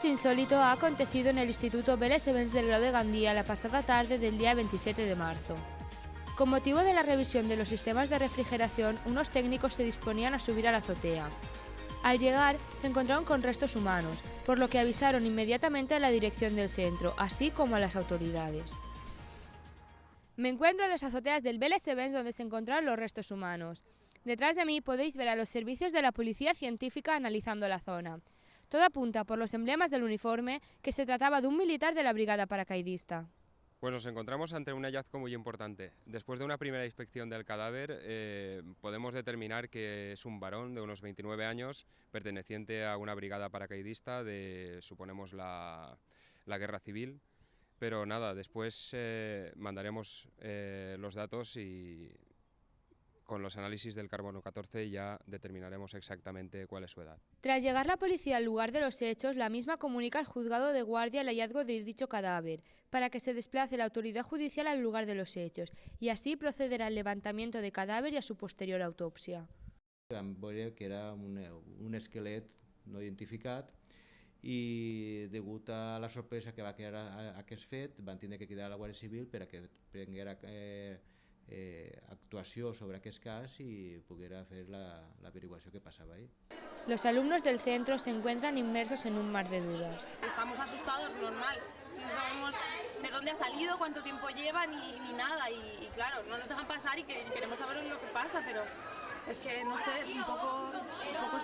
hecho insólito ha acontecido en el Instituto Vélez Evans del Grau de Gandía la pasada tarde del día 27 de marzo. Con motivo de la revisión de los sistemas de refrigeración, unos técnicos se disponían a subir a la azotea. Al llegar, se encontraron con restos humanos, por lo que avisaron inmediatamente a la dirección del centro, así como a las autoridades. Me encuentro en las azoteas del Vélez Evans donde se encontraron los restos humanos. Detrás de mí podéis ver a los servicios de la Policía Científica analizando la zona. Todo apunta por los emblemas del uniforme que se trataba de un militar de la brigada paracaidista. Pues nos encontramos ante un hallazgo muy importante. Después de una primera inspección del cadáver, podemos determinar que es un varón de unos 29 años, perteneciente a una brigada paracaidista de, suponemos, la Guerra Civil. Pero nada, después mandaremos los datos y con los análisis del carbono 14 ya determinaremos exactamente cuál es su edad. Tras llegar la policía al lugar de los hechos, la misma comunica al juzgado de guardia el hallazgo de dicho cadáver, para que se desplace la autoridad judicial al lugar de los hechos, y así procederá al levantamiento de cadáver y a su posterior autopsia. Vam veure que era un esquelet no identificat i degut a la sorpresa que va crear aquest fet van tindre que cridar a la Guàrdia Civil per a que prenguera actuació sobre aquest cas i poguera fer l'averiguació que passava ahí. Los alumnos del centro se encuentran inmersos en un mar de dudas. Estamos asustados, normal. No sabemos de dónde ha salido, cuánto tiempo lleva ni nada. Y claro, no nos dejan pasar y queremos saber lo que pasa, pero es que no sé, es un poco